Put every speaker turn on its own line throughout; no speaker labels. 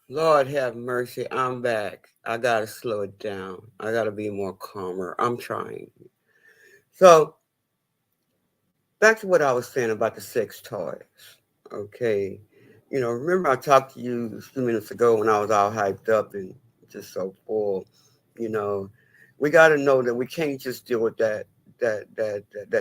Lord have mercy. I'm back. I gotta slow it down. I gotta be more calmer. I'm trying. So back to what I was saying about the sex toys. Okay. Remember I talked to you a few minutes ago when I was all hyped up and just so full. You know, we gotta know that we can't just deal with that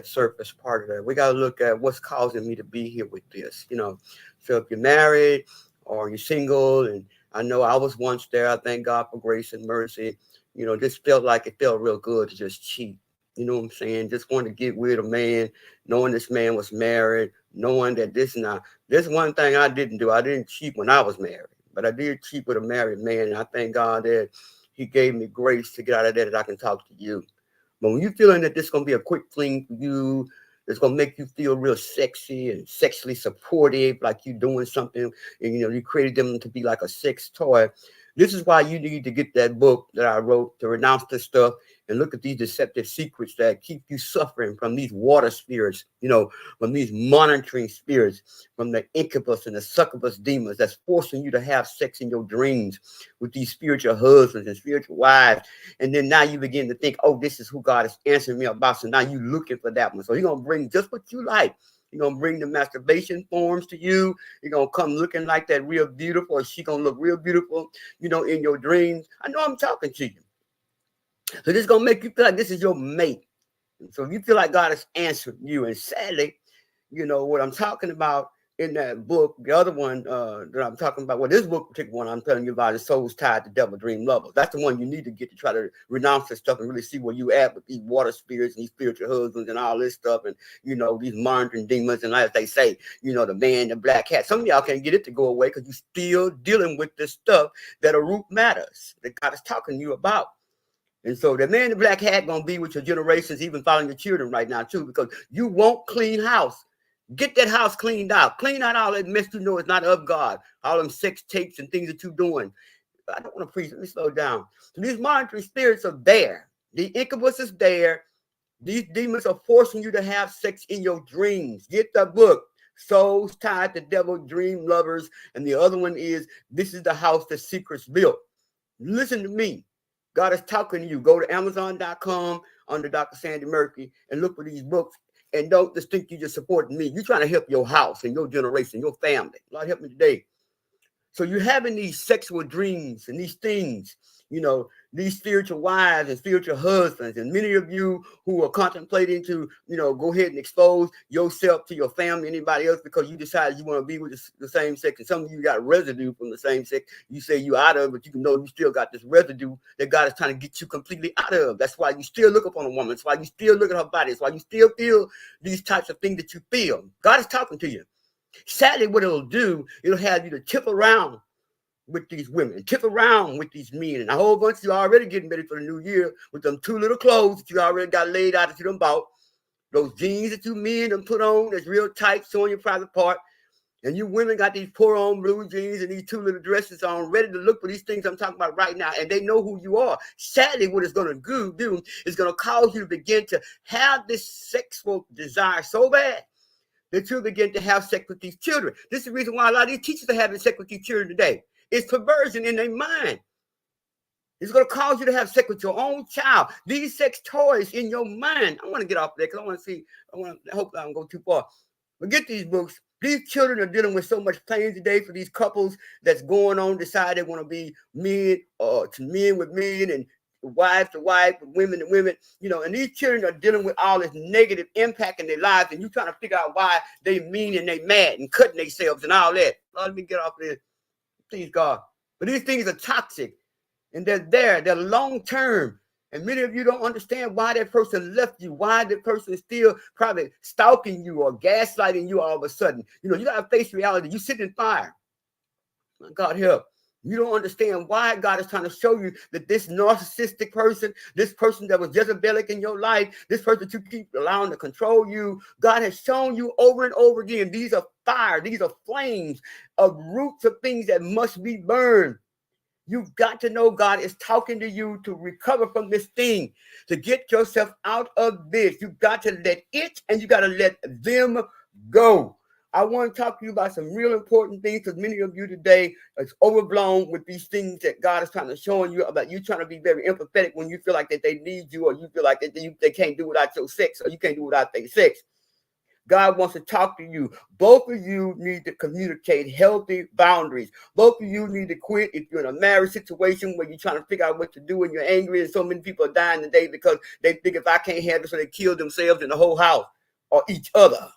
surface part of that. We gotta look at what's causing me to be here with this. So if you're married or you're single, and I know I was once there, I thank God for grace and mercy. This felt like it felt real good to just cheat. You know what I'm saying? Just wanted to get with a man, knowing this man was married, knowing that this one thing I didn't do. I didn't cheat when I was married, but I did cheat with a married man, and I thank God that He gave me grace to get out of that I can talk to you. But when you're feeling that this is gonna be a quick fling for you, it's gonna make you feel real sexy and sexually supportive, like you're doing something, and you created them to be like a sex toy. This is why you need to get that book that I wrote to renounce this stuff and look at these deceptive secrets that keep you suffering from these water spirits, from these monitoring spirits, from the incubus and the succubus demons that's forcing you to have sex in your dreams with these spiritual husbands and spiritual wives. And then now you begin to think, oh, this is who God is answering me about. So now you're looking for that one. So He's going to bring just what you like. He's going to bring the masturbation forms to you. You're going to come looking like that real beautiful, or she going to look real beautiful, in your dreams. I know I'm talking to you. So this is going to make you feel like this is your mate. So if you feel like God is answering you, and sadly, what I'm talking about in that book, the other one that I'm talking about, well, this book, particular one I'm telling you about, is Souls Tied to Devil Dream Lovers. That's the one you need to get to try to renounce this stuff and really see where you at with these water spirits and these spiritual husbands and all this stuff, and these monitoring demons, and like they say, the man, the black cat. Some of y'all can't get it to go away because you're still dealing with this stuff that a root matters that God is talking to you about. And so the man in the black hat gonna be with your generations, even following your children right now too, because you won't clean house. Get that house cleaned out. Clean out all that mess it's not of God. All them sex tapes and things that you're doing. I don't want to preach. Let me slow down. So these monitoring spirits are there. The incubus is there. These demons are forcing you to have sex in your dreams. Get the book. Souls Tied to Devil Dream Lovers. And the other one is This is the House That Secrets Built. Listen to me. God is talking to you. Go to Amazon.com under Dr. Sandy Murphy and look for these books. And don't just think you're just supporting me. You're trying to help your house and your generation, your family. Lord, help me today. So you're having these sexual dreams and these things, these spiritual wives and spiritual husbands. And many of you who are contemplating to, go ahead and expose yourself to your family, anybody else, because you decided you want to be with the same sex. And some of you got residue from the same sex. You say you out of it, but you know you still got this residue that God is trying to get you completely out of. That's why you still look upon a woman. That's why you still look at her body. That's why you still feel these types of things that you feel. God is talking to you. Sadly, what it'll do, it'll have you to tip around with these women, tip around with these men, and a whole bunch of you already getting ready for the new year with them two little clothes that you already got laid out that you done bought, those jeans that you men done put on that's real tight, showing your private part, and you women got these poor on blue jeans and these two little dresses on, ready to look for these things I'm talking about right now, and they know who you are. Sadly, what it's going to do is going to cause you to begin to have this sexual desire so bad that you'll begin to have sex with these children. This is the reason why a lot of these teachers are having sex with these children today. It's perversion in their mind. It's going to cause you to have sex with your own child. These sex toys in your mind. I want to get off there because I want to see. I hope I don't go too far. But get these books. These children are dealing with so much pain today for these couples that's going on, decide they want to be men to men with men and wife to wife, women to women, and these children are dealing with all this negative impact in their lives, and you trying to figure out why they mean and they mad and cutting themselves and all that. Let me get off this. Please, God. But these things are toxic, and they're long term. And many of you don't understand why that person left you, why that person is still probably stalking you or gaslighting you all of a sudden. You got to face reality. You sit in fire. My God, help. You don't understand why God is trying to show you that this narcissistic person, this person that was Jezebelic in your life, this person that you keep allowing to control you, God has shown you over and over again. These are fire. These are flames of roots of things that must be burned. You've got to know God is talking to you to recover from this thing, to get yourself out of this. You've got to let it and you got to let them go. I want to talk to you about some real important things because many of you today is overblown with these things that God is trying to show you about you trying to be very empathetic when you feel like that they need you or you feel like that they can't do without your sex or you can't do without their sex. God wants to talk to you. Both of you need to communicate healthy boundaries. Both of you need to quit if you're in a marriage situation where you're trying to figure out what to do and you're angry and so many people are dying today because they think if I can't handle it, so they kill themselves and the whole house or each other.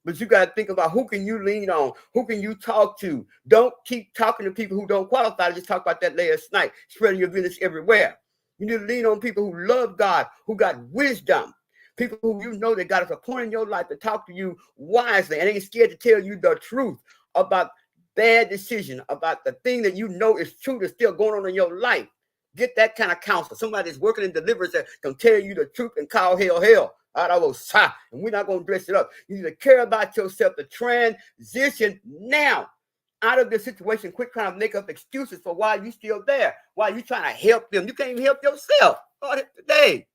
But you got to think about who can you lean on? Who can you talk to? Don't keep talking to people who don't qualify. I just talked about that last night, spreading your business everywhere. You need to lean on people who love God, who got wisdom. People who you know that God is appointed in your life to talk to you wisely and ain't scared to tell you the truth about bad decision, about the thing that you know is true that's still going on in your life. Get that kind of counsel. Somebody that's working in deliverance that can tell you the truth and call hell hell. And we're not going to dress it up. You need to care about yourself, the transition now out of this situation. Quit trying to make up excuses for why you still there, why you trying to help them. You can't even help yourself. Today.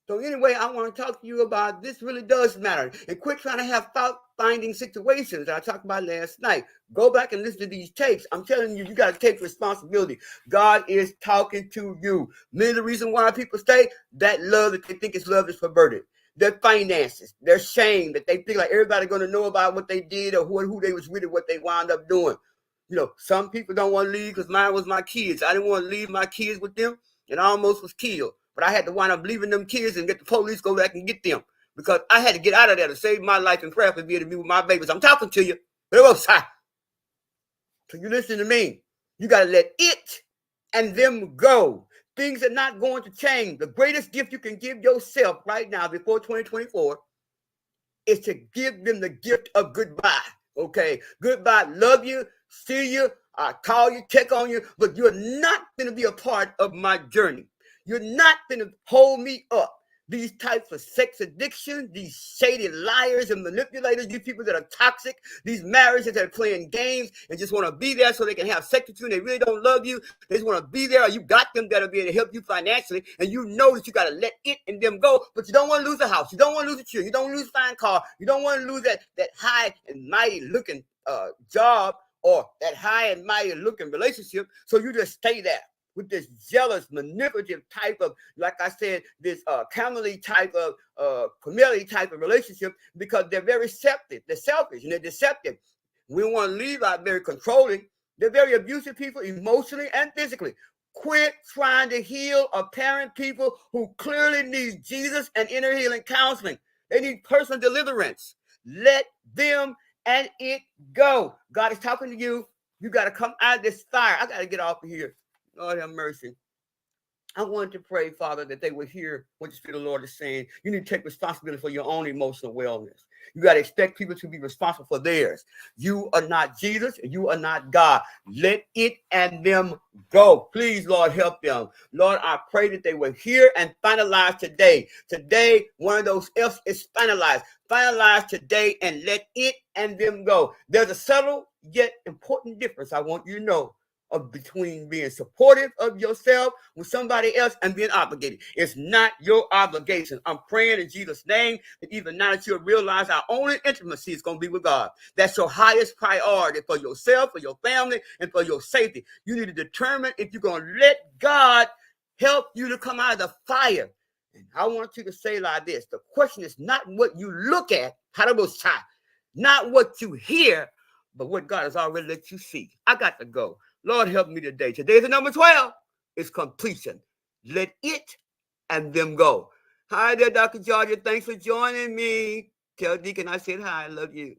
So anyway, I want to talk to you about this really does matter. And quit trying to have fault-finding situations that I talked about last night. Go back and listen to these tapes. I'm telling you, you got to take responsibility. God is talking to you. Many of the reason why people stay, that love that they think is love is perverted. Their finances, their shame, that they think like everybody's going to know about what they did or who they was with or what they wound up doing. You know, some people don't want to leave because mine was my kids. I didn't want to leave my kids with them, and I almost was killed. But I had to wind up leaving them kids and get the police go back and get them because I had to get out of there to save my life and prayerfully be able to be with my babies. I'm talking to you. So you listen to me. You got to let it and them go. Things are not going to change. The greatest gift you can give yourself right now before 2024 is to give them the gift of goodbye. Okay, goodbye. Love you. See you. I call you, check on you, but you're not going to be a part of my journey. You're not going to hold me up. These types of sex addiction, these shady liars and manipulators, these people that are toxic, these marriages that are playing games and just want to be there so they can have sex with you and they really don't love you. They just want to be there, or you got them that'll be able to help you financially, and you know that you got to let it and them go, but you don't want to lose a house. You don't want to lose a children. You don't want to lose a fine car. You don't want to lose that high and mighty looking job or that high and mighty looking relationship. So you just stay there with this jealous, manipulative type of, like I said, this Camille type of, Camille type of relationship, because they're very selfish. They're selfish and they're deceptive. We don't want to leave out very controlling. They're very abusive people, emotionally and physically. Quit trying to heal or parent people who clearly need Jesus and inner healing counseling. They need personal deliverance. Let them and it go. God is talking to you. You got to come out of this fire. I got to get off of here. Lord have mercy. I wanted to pray, Father, that they would hear what the Spirit of the Lord is saying. You need to take responsibility for your own emotional wellness. You got to expect people to be responsible for theirs. You are not Jesus, and you are not God. Let it and them go. Please, Lord, help them. Lord, I pray that they will hear and finalize today. Today, one of those F's is finalized. Finalize today and let it and them go. There's a subtle yet important difference I want you to know of between being supportive of yourself with somebody else and being obligated. It's not your obligation. I'm praying in Jesus' name that even now that you'll realize our only intimacy is going to be with God. That's your highest priority for yourself, for your family, and for your safety. You need to determine if you're going to let God help you to come out of the fire. And I want you to say like this. The question is not what you look at, not what you hear, but what God has already let you see. I got to go. Lord, help me today. Today's the number 12. It's completion. Let it and them go. Hi there, Dr. Georgia. Thanks for joining me. Tell Deacon I said hi. I love you.